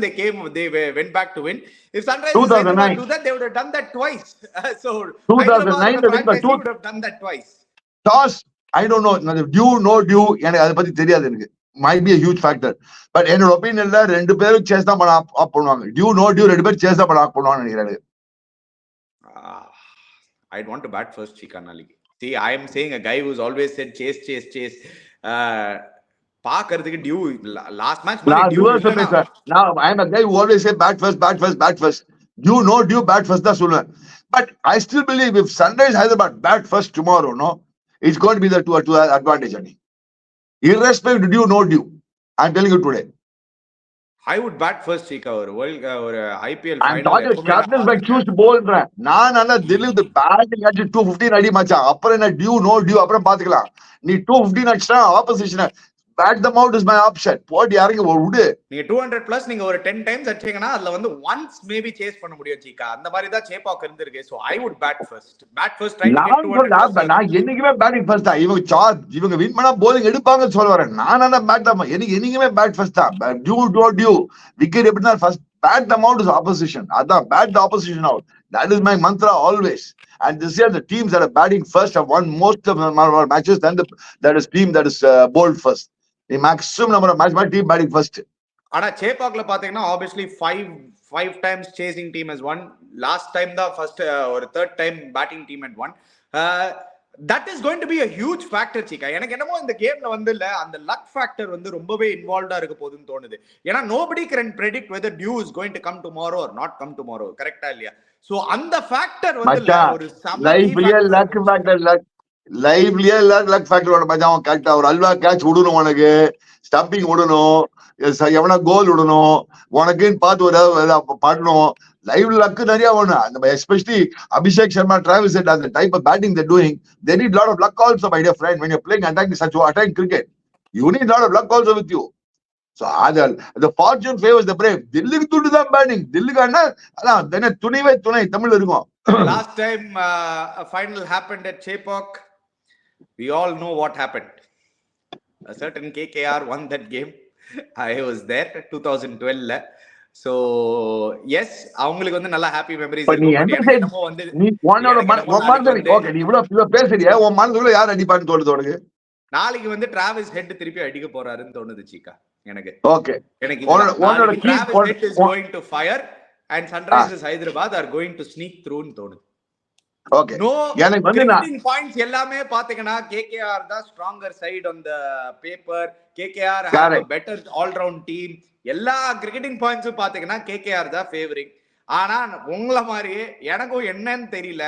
they went back to win if Sunrisers Hyderabad do that they would have done that twice so 2009 they would have done that twice toss I don't know due no due எனக்கு அத பத்தி தெரியாது எனக்கு might be a huge factor but என்னோட ஒபினியன்ல ரெண்டு பேரும் chase தான் பண்ண ஆப் பண்ணுவாங்க due no due ரெண்டு பேரும் சேஸ் தான் பண்ண ஆப் பண்ணுவாங்க நினைக்கிறேன் I'd want to bat first Chika Naliki see I am saying a guy who's always said chase பாக்கிறதுக்கு dew last match now I am a guy who always say bat first due no due bat first தான் சொல்லுவேன் but I still believe if Sunrise Hyderabad bat first tomorrow no it's going to be the to advantage only irrespective due no due I'm telling you today I would bat first Chika or IPL I'm talking captains by choose bowl நான் அண்ணா Delhi the batting at 215 அடி மச்சான் அப்புறம் என்ன due no due அப்புறம் பாத்துக்கலாம் நீ 215 அடிச்சா opposition bat them out is my option போடி யாரங்க விடு நீங்க 200 plus நீங்க ஒரு 10 times அடிச்சீங்கனா அதுல வந்து once maybe chase பண்ண முடியும் Chika அந்த மாதிரி தான் சேப்பாக் இருந்திருக்கு so I would bat first try to get 200 நான் என்னைக்குமே batting first தான் இவங்க வின் பண்ணா bowling எடுப்பாங்கன்னு சொல்ல வரேன் நான் என்ன bat தான் என்னைக்குமே bat first தான் due wicket எப்படினா first bat them out is opposition அதான் bat the opposition out that is my mantra always and this year the teams that are batting first have won most of the matches than that is team that is bowled first the maximum number of match my team batting first ஆனா சேப்பாக்ல பாத்தீங்கன்னா obviously 5 times chasing team has won last time the first or third time batting team had won that is going to be a huge factor Chika எனக்கு என்னமோ இந்த கேம்ல வந்து இல்ல அந்த luck factor வந்து ரொம்பவே இன்வால்வ்டா இருக்க போகுதுன்னு தோணுது ஏன்னா nobody can predict whether dew is going to come tomorrow or not come tomorrow கரெக்ட்டா இல்லையா சோ அந்த ஃபேக்டர் வந்து ஒரு லைவ்லியே luck factor லைவ்லியே luck factor ஓட மச்சான் கரெக்ட்டா ஒரு அல்வா கேட்ச் விடணும் உனக்கு ஸ்டம்பிங் விடணும் எவனா கோல் விடணும் உனக்குன்னு பார்த்து ஒரு பண்ணணும் லைவ் லக் நிறைய வேணும் அந்த especially Abhishek Sharma Travis Head அந்த type of batting they're doing they need lot of luck also my dear friend when you're playing attacking such attacking cricket you need lot of luck also with you so the fortune favors the brave தில்லிக்கு துட்டு தான் batting தில்லிக்கு அதான் தென துணிவே துணை தமிழ்ல இருக்கும் last time a final happened at Chepauk we all know what happened a certain KKR won that game I was there 2012 so yes அவங்களுக்கு வந்து நல்ல ஹாப்பி மெமரிஸ் இருக்கும் வந்து நீ உன்னோட ஓகே நீ இவ்வளவு பேசுறியே உன் மனதுக்குள்ள யார் அடிப்பான்னு தோணுது உனக்கு நாளைக்கு வந்து டிராவிஸ் ஹெட் திருப்பி அடிக்க போறாருன்னு தோணுது Chika எனக்கு ஓகே எனக்கு உன்னோட Travis head is going to fire and Sunrisers Hyderabad are going to sneak through ன்னு தோணுது ஓகே எனக்கு வந்து பாயிண்ட்ஸ் எல்லாமே பாத்தீங்கன்னா KKR தான் stronger side on the paper KKR have a better all round team எல்லா கிரிக்கெட்டிங் பாயிண்ட்ஸும் பாத்தீங்கன்னா KKR தான் ஃபேவரிங் ஆனா உங்கள மாதிரியே எனக்கும் என்னன்னு தெரியல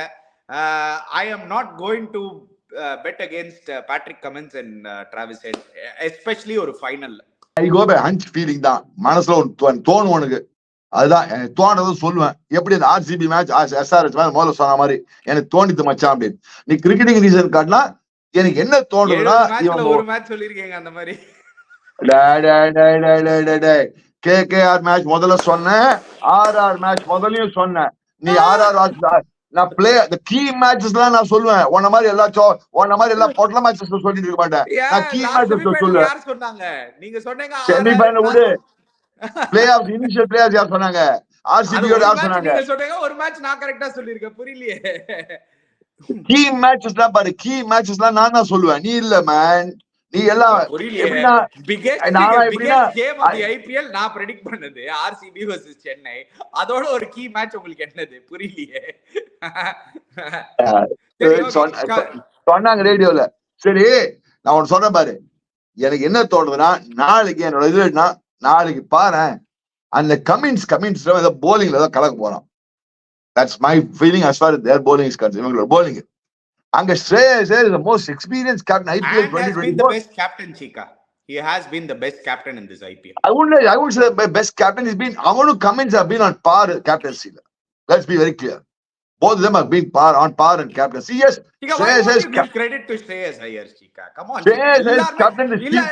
I am not going to bet against Patrick Cummins and Travis Head especially ஒரு ஃபைனல்ல I go by hunch feeling தான் மனசுல தோணும் உனக்கு அதுதான் எனக்கு தோணுறதும் சொல்லுவேன் எப்படி அந்த ஆர்சிபி மேட்ச் SRH மேட்ச் முதல்ல சொன்ன மாதிரி எனக்கு தோணித்து மச்சான் அப்படின்னு நீ கிரிக்கெட்டிங் ரீசன் காட்டினா எனக்கு என்ன தோணுதுன்னா ஒரு மேட்ச் சொல்லிருக்கீங்க அந்த மாதிரி KKR மேட்ச் முதல்ல சொன்னேன் RR மேட்ச் முதல்லயும் சொன்னேன் நீ RR நான் பிளே the key matches நான் சொல்லுவேன் உன்ன மாதிரி எல்லா பொட்டல மேட்சஸ் சொல்லிட்டு இருக்க மாட்டேன் நான் key matches சொல்லுவேன் யார் சொன்னாங்க நீங்க சொன்னீங்க செமி ஃபைனல் விடு பிளே ஆஃப் இனிஷியல் பிளேயர்ஸ் யார் சொன்னாங்க RCB யோட யார் சொன்னாங்க நீங்க சொன்னீங்க ஒரு மேட்ச் நான் கரெக்ட்டா சொல்லிருக்கேன் புரியலையே key matchesலாம் பாரு key matchesலாம் நான் தான் சொல்லுவேன் நீ இல்ல மேன் நீ எல்லாம் எப்படின்னா biggest game of the IPL நான் predict பண்ணது RCB vs Chennai அதோட ஒரு key match உங்களுக்கு என்னது புரியலையே சொன்னாங்க ரேடியோல. சரி நான் ஒன்னு சொல்றேன் பாரு, எனக்கு என்ன தோணுதுன்னா நாளைக்கு என்னோட இதுனா நாளைக்கு பாரு அந்த கமின்ஸ் போலிங்ல தான் கலக்க போறான். That's my feeling as far as their bowling is concerned. இவங்களோட bowling அங்க ஸ்ரேயஸ் Iyer is the most experienced captain IPL And has been the best captain, Chika. He has been the best captain in this IPL. I wouldn't say the best captain. He's been, Amanu Cummins have been on par captaincy. Let's be very clear. Both of them have been on par in captaincy. Yes, Chika, why won't you give credit to Shreyas Iyer, Chika? Come on. Shreyas Iyer captain is இல்ல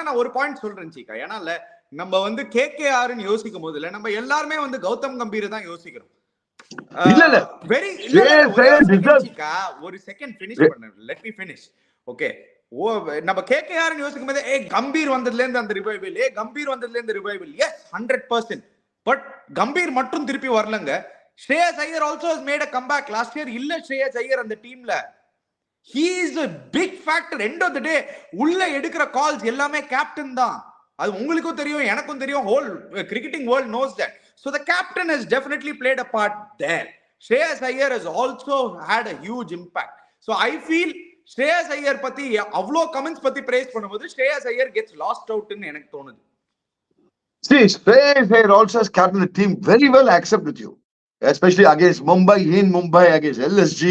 நான் ஒரு point சொல்றேன் Chika. ஏன்னா நம்ம வந்து KKR ன்னு யோசிக்கும் போது இல்ல நம்ம எல்லாரும் வந்து கௌதம் கம்பீர் தான் யோசிக்கிறோம். இல்ல வெரி ஒரு செகண்ட் ஃபினிஷ் பண்ணு. Let me finish. ஓகே. நம்ம KKR ன்னு யோசிக்கும் போது கம்பீர் வந்ததுல இருந்து அந்த ரிவைவல், கம்பீர் வந்ததுல இருந்து ரிவைவல். எஸ் 100%. பட் கம்பீர் மட்டும் திருப்பி வரலங்க. Shreyas Iyer also has made a comeback last year. இல்ல Shreyas Iyer அந்த டீம்ல. He is a big factor. End of the day உள்ள எடுக்கிற கால்ஸ் எல்லாமே கேப்டன் தான். அது உங்களுக்கும் தெரியும், எனக்கும் தெரியும். Whole cricketing world knows that. So the captain has definitely played a part there. Shreyas Iyer has also had a huge impact. So I feel Shreyas Iyer பத்தி அவ்ளோ கமெண்ட்ஸ் பத்தி praise பண்ணும்போது Shreyas Iyer gets lost out ன்னு எனக்கு தோணுது. See, Shreyas Iyer also has captained the team very well. I accept with you. Especially against Mumbai, in Mumbai, against LSG.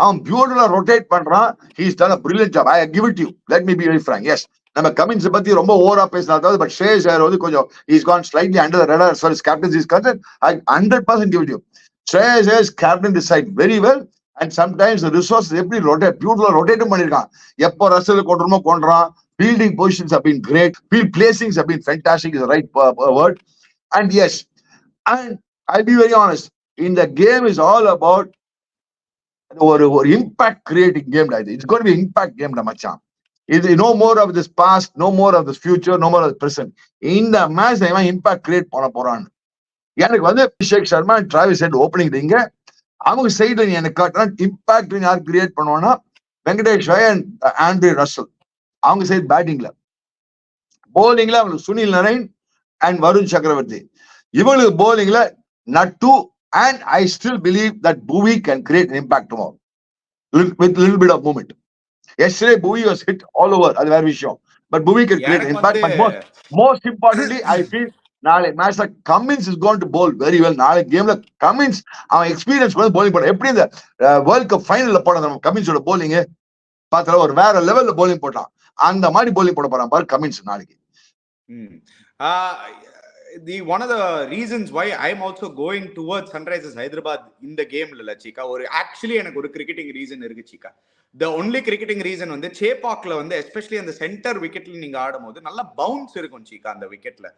அவன் பியூட்டிஃபுல்லா rotate பண்றான். He's done a brilliant job. I give it to you. Let me be very frank. Yes. நம்ம Cummins பத்தி ரொம்ப ஓவரா பேசினாலும் but Shreyas Iyer வந்து கொஞ்சம் he's gone slightly under the radar as far as captaincy is concerned. I 100% give it to you. Shreyas Iyer captained the side very well and sometimes the resources எப்படி rotate பியூட்டிஃபுல்லா ரொட்டேட்டும் பண்ணிருக்கான். எப்போ Russell கொண்டுறமோ கொண்டுறான். Fielding positions have been great. Field placings have been fantastic is the right word. And yes, and I'll be very honest, in the game is all about ஒரு impact creating game like this. It's going to be impact game da மச்சான். Is no more of this past, no more of this future, no more of the present. In the match, they want impact create பண்ண போறான். எனக்கு வந்து Abhishek Sharma and Travis Head opening ரிங்க அவங்க சைடுல நீ எனக்கு காட்டுனா impact யார் கிரியேட் பண்ணுவானா Venkatesh Rai and Andre Russell. அவங்க சைடு பேட்டிங்ல, போலிங்ல அவங்களுக்கு சுனில் நரேன் அண்ட் வருண் சக்கரவர்த்தி. இவங்களுக்கு போலிங்ல நட்டு and I still believe that Bhuvi can create an impact tomorrow with little bit of movement. Yesterday, Bhuvi was hit all over. That's very விஷயம். But Bhuvi can create an impact. But most importantly, I feel நாளை மேட்ச்ல Cummins is going to bowl very well. நாளை கேம்ல Cummins அவன் experience பண்ணி bowling பண்ண. எப்படி இந்த வேர்ல்ட் கப் ஃபைனல்ல போன நம்ம கமின்ஸோட bowling பார்த்தா ஒரு வேற லெவல்ல bowling போட்டான். அந்த மாதிரி bowling போட போறான் பாரு கமின்ஸ் நாளைக்கு. One of the reasons why I'm also going towards Sunrisers Hyderabad in the game இல்ல Chika, ஒரு actually எனக்கு ஒரு cricketing reason இருக்கு Chika. The only cricketing reason வந்து சேப்பாக்ல வந்து especially அந்த சென்டர் விக்கெட்ல நீங்க ஆடும்போது நல்ல பவுன்ஸ் இருக்கும் Chika. அந்த விக்கெட்ல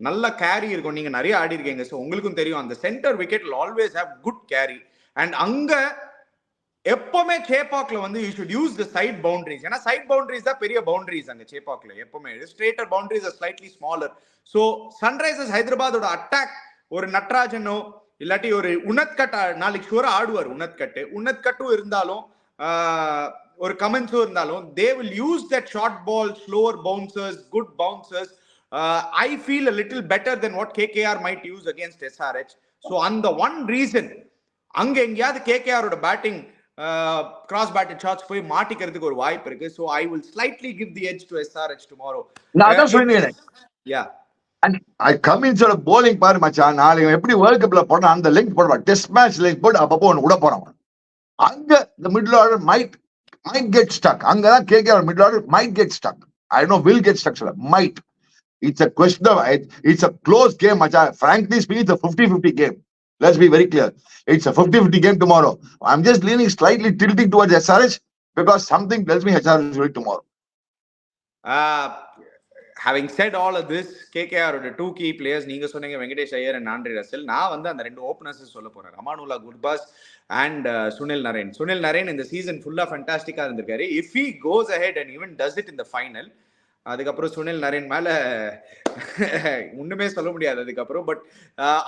நல்ல கேரி இருக்கும். நீங்க நிறைய ஆடி இருக்கீங்க, சோ உங்களுக்கும் தெரியும் அந்த centre wicket always have good carry. And அங்க எப்பவுமே சேப்பாக்ல வந்து you should use the side boundaries. ஏன்னா சைட் பவுண்டரிஸ் தான் பெரிய பவுண்டரிஸ் அங்க சேப்பாக்ல. எப்பவுமே straighter boundaries are slightly smaller. So Sunrisers ஹைதராபாதோட அட்டாக் ஒரு நட்ராஜனோ இல்லாட்டி ஒரு உனத்கட் நாளைக்கு ஷூரா ஆடுவார். உனத்கட்டும் இருந்தாலும் ஒரு கமெண்ட்ஸும் இருந்தாலும் they will use that short ball, slower bouncers, good bouncers. I feel a little better than what KKR might use against SRH. So on the one reason அங்க எங்கயாவது KKR ஓட பேட்டிங் cross batted shots போய் மாட்டிக்கிறதுக்கு ஒரு வாய்ப்பு இருக்கு. So I will slightly give the edge to SRH tomorrow. நான் அதான் சொன்னேன். Yeah. And I கமின்ஸ் ஓட bowling பாரு மச்சான், நாளைக்கு எப்படி வேர்ல்ட் கப்ல போனா அந்த லெங்த் போடுவான். டெஸ்ட் மேட்ச் லெங்த் போட்டு அப்பப்போ ஒன்று விட போறான். அங்க the middle order might get stuck. அங்கதான் KKR middle order might get stuck. I don't know will get stuck. Might. It's a question of, it's a close game மச்சான். Frankly speaking, it's a 50-50 game. Let's be very clear. It's a 50-50 game tomorrow. I'm just leaning slightly tilting towards SRH because something tells me SRH will win tomorrow. Having said all of this, KKR ஓட 2 key players நீங்க சொன்னீங்க Venkatesh Iyer and Andre Russell. நான் வந்து அந்த ரெண்டு openers சொல்ல போறேன், Ramanullah Gurbaz and Sunil Naren. Sunil Naren இந்த சீசன் ஃபுல்லா ஃபேண்டாஸ்டிக்கா இருந்திருக்காரு. If he goes ahead and even does it in the final, அதுக்கப்புறம் சுனில் நரேன் மேல ஒண்ணுமே சொல்ல முடியாது அதுக்கப்புறம். பட்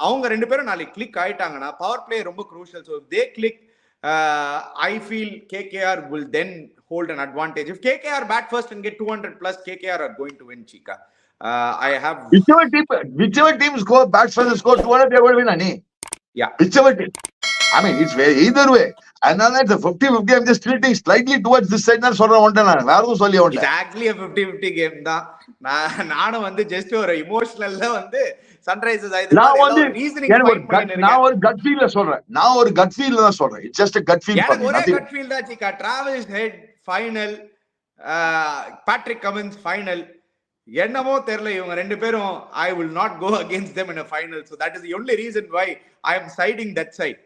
அவங்க ரெண்டு பேரும் நாளைக்கு கிளிக் ஆயிட்டாங்கன்னா பவர் பிளே ரொம்ப crucial. So if they click, I feel KKR will then hold an advantage. If KKR bat first and get 200 plus, KKR are going to win Chika. I have whichever team score bats first and score 200, they will win. Ani. Yeah. Whichever team. I mean, it's very either way. அதனால it's a 50-50. I'm just tilting slightly towards this side தான் சொல்றேன் வந்துட்டேன் நான். வேற எதுவும் சொல்லி it's வந்துட்டேன். Actually 50-50 game தான். நானும் வந்து ஜஸ்ட் ஒரு இமோஷனல்ல வந்து சன்ரைசர்ஸ் நான் ஹைதராபாத் வந்து ஏதோ ரீசனிங் எனக்கு ஃபைண்ட் பண்ணிட்டு நான் இருக்கேன். ஒரு கட் ஃபீல்ல சொல்றேன். நான் ஒரு கட் ஃபீல்ல தான் சொல்றேன். It's just a gut feel for எனக்கு me. ஒரே Nothing. கட் ஃபீல் தான் Chika. Travis Head final, Patrick Cummins final. என்னமோ தெரியல இவங்க ரெண்டு பேரும் I will not go against them in a final. So that is the only reason why I am siding that side.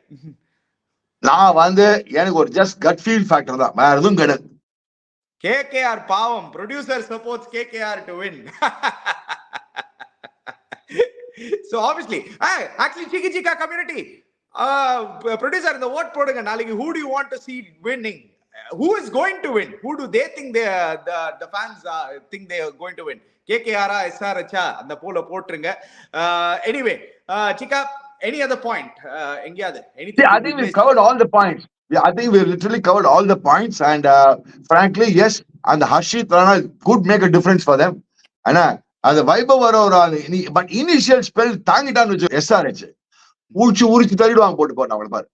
நான் வந்து எனக்கு ஒரு ஜஸ்ட் கட் ஃபீல் ஃபேக்டர் தான், வேற எதுவும் கிடையாது. KKR பாவம், producer supports KKR to win. So obviously actually Chiki Chika community producer இந்த vote போடுங்க நாளைக்கு. Who do you want to see winning? Who is going to win? Who do they think the fans think they are going to win? KKR SRH அந்த போல போட்டுருங்க. Anyway Chika, any other point? எங்கயாவது anything? I think we've covered all the points. I think we've literally covered all the points, and frankly yes, and the Harshit Rana could make a difference for them. ஆனா அந்த வைபவ் வர ஒரு but initial spell தாங்கிட்டான்னு வச்சு SRH உரிச்சு தள்ளிடுவாங்க போட்டு போறேன் அவங்கள பாரு.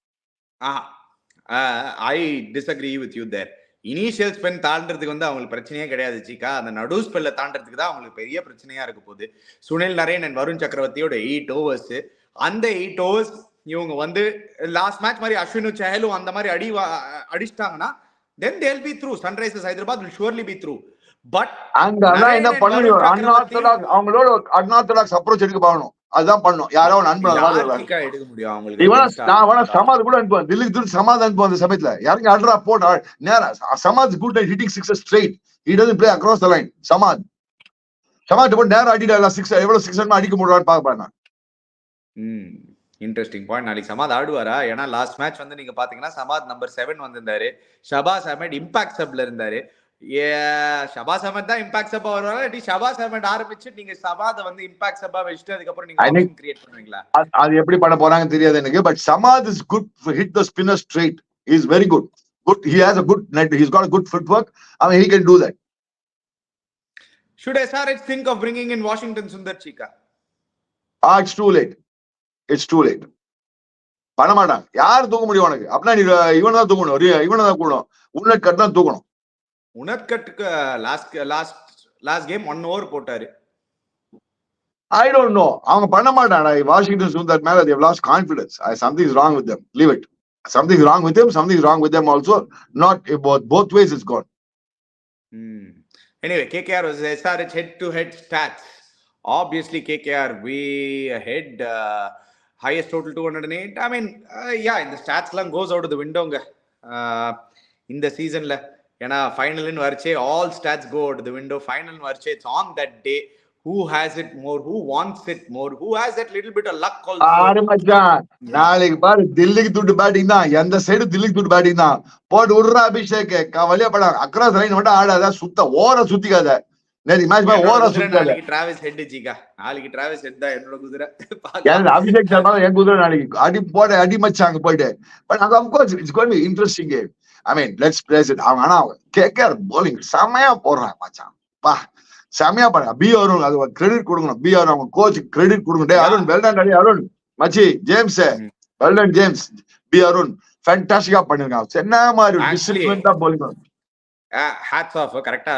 I disagree with you there. Initial spell தாண்டறதுக்கு வந்து அவங்களுக்கு பிரச்சனையே கிடையாது சிக்கா. அந்த நடு ஸ்பெல்ல தாண்டறதுக்கு தான் அவங்களுக்கு பெரிய பிரச்சனையா இருக்க போகுது. சுனில் நரேன் அண்ட் வருண் சக்கரவர்த்தியோட 8 overs, அந்த 8 overs இவங்க வந்து லாஸ்ட் மேட்ச் மாதிரி அஸ்வினும் சஹலும் அந்த மாதிரி அடிச்சிட்டாங்கன்னா then they'll be through. Sunrisers Hyderabad will surely be through. But அங்க அதான் என்ன பண்ணணும், அன்ஆர்த்தடாக்ஸ் அவங்களோட அன்ஆர்த்தடாக்ஸ் அப்ரோச் எடுக்க பாக்கணும். அதுதான் பண்ணும். யாரோ அனுப்புறாங்க எடுக்க முடியும் அவங்களுக்கு. நான் சமாத் கூட அனுப்புவேன், தில்லிக்கு தூரம் சமாத் அனுப்புவேன். அந்த சமயத்துல யாருங்க அல்ட்ரா போட் நேரா Samad good at hitting six straight. He doesn't play across the line. Samad போட்டு நேரா அடிடா சிக்ஸ் எவ்வளவு சிக்ஸ் அடிக்க முடியும்னு பாக்க நான். Interesting point. நாளைக்கு சமாத் ஆடுவாரா? ஏன்னா லாஸ்ட் மேட்ச் வந்து நீங்க பாத்தீங்கன்னா சமாத் நம்பர் 7 வந்திருந்தாரு. ஷபாஸ் அஹமட் இம்பாக்ட் சப்ல இருந்தாரு. ஷபாஸ் அஹமத் தான் இம்பாக்ட் சப்பா வருவாங்க. ஷபாஸ் அஹமத் ஆரம்பிச்சு நீங்க சமாத வந்து இம்பாக்ட் சப்பா வச்சுட்டு அதுக்கப்புறம் நீங்க ஆப்ஷன் கிரியேட் பண்ணுவீங்களா? அது எப்படி பண்ண போறாங்கன்னு தெரியாது எனக்கு. But Samad is good hit the spinner straight. He is very good. He has a good net. He's got a good footwork. I mean, he can do that. Should SRH think of bringing in Washington Sundar Chika? It's too late. It's too late. பண்ண மாட்டாங்க. யார் தூக்க முடியும் உனக்கு? அப்படின்னா நீ இவனை தான் தூக்கணும். இவனை தான் கூடணும். உன்னட் கட் தான் தூக்கணும். உனட்கட்டுக்கு லாஸ்ட் கேம் 1 over போட்டாரு. I don't know. அவங்க பண்ண மாட்டாங்க. வாஷிங்டன் சுந்தர் மேல they have lost confidence. Something is wrong with them. Leave it. Something is wrong with him. Something is wrong with them also. Not both ways it's gone. Anyway, KKR was SRH head-to-head stats. Obviously, KKR way ahead. Highest total 208. I mean, yeah, in the stats lang goes out of the window in the season la. ஏன்னா ஃபைனல்னு வரைச்சே all stats go out the window. Final வரைச்சே it's on that day. Who has it more, who wants it more, who has that little bit of luck also. ஆறு மச்சான் நாளைக்கு பாரு தில்லிக்கு தூட்டு batting தான். எந்த சைடு தில்லிக்கு தூட்டு பேட்டிங் தான். போட்டு விடுறா அபிஷேக் வழியா பட அக்ராஸ் லைன் மட்டும் ஆடாத. சுத்த ஓர சுத்திக்காத. நேத்து மேட்ச் ஓர சுத்திக்காத. Travis Head Chika. நாளைக்கு டிராவிஸ் ஹெட் தான் என்னோட குதிரை. அபிஷேக் சர்மா என் குதிரை நாளைக்கு அடி போட அடி மச்சாங்க போயிட்டு. பட் அது of course it's going to be interesting game. I mean, let's praise it. ஆனா KKR bowling செமையா போடுறாங்க மச்சான். பா செமையா பண்ண. பி அருண் அது கிரெடிட் கொடுக்கணும். பி அருண் அவங்க கோச் கிரெடிட் கொடுக்கணும். டேய் அருண் வெல் டன். அருண் மச்சி James well done James. B Arun ஃபேண்டாஸ்டிக்கா பண்ணிருக்காங்க. என்ன மாதிரி டிசிப்ளின்டா bowling. Hats off. கரெக்டா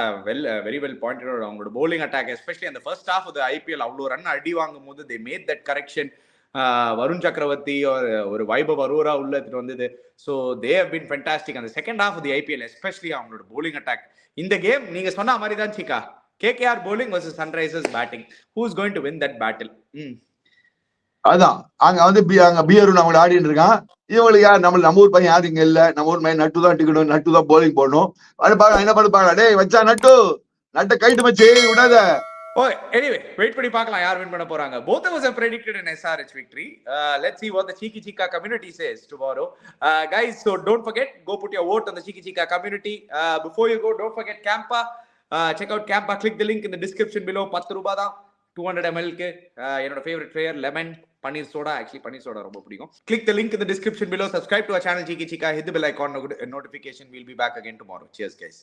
வெரி வெல் பாயிண்டட் அவுட். அவங்களோட bowling attack especially அந்த first half of the IPL அவ்வளவு ரன் அடி வாங்கும் போது they made that correction. Varun சக்கரவர்த்தி ஒரு வைபவ் அரோரா உள்ள எடுத்துட்டு வந்தது. So they have been fantastic. அந்த second half of the IPL especially அவங்களோட bowling attack. இந்த கேம் நீங்க சொன்ன மாதிரி தான் சிக்கா. KKR bowling versus Sunrisers batting. Who is going to win that battle? அதான் அங்க வந்து அங்க பி அருண் அவங்க ஆடிட்டு இருக்கான். இவங்களுக்கு யார் நம்ம ஊர் பையன் யாரும் இங்க இல்ல. நம்ம ஊர் பையன் நட்டு தான் டிக்கணும். நட்டு தான் bowling போடணும். அது பாக்க என்ன பண்ணு பாக்க. டேய் வச்சா நட்டை கைட்டு வச்சு விடாத. Oh, anyway, wait பண்ணி பார்க்கலாம் யார் வின் பண்ண போறாங்க. Both of us have predicted an SRH victory. Let's see what the Chiki Chika community says tomorrow. Guys, so don't forget, go put your vote on the Chiki Chika community. Before you go, don't forget Campa. Check out Campa. Click the link in the description below. 10 ரூபாய் தான் 200 ml க்கு. என்னோட favourite flavour lemon பன்னீர் soda. Actually பன்னீர் soda ரொம்ப பிடிக்கும். Click the link in the description below. Subscribe to our channel Chiki Chika. Hit the bell icon notification. We'll be back again tomorrow. Cheers guys.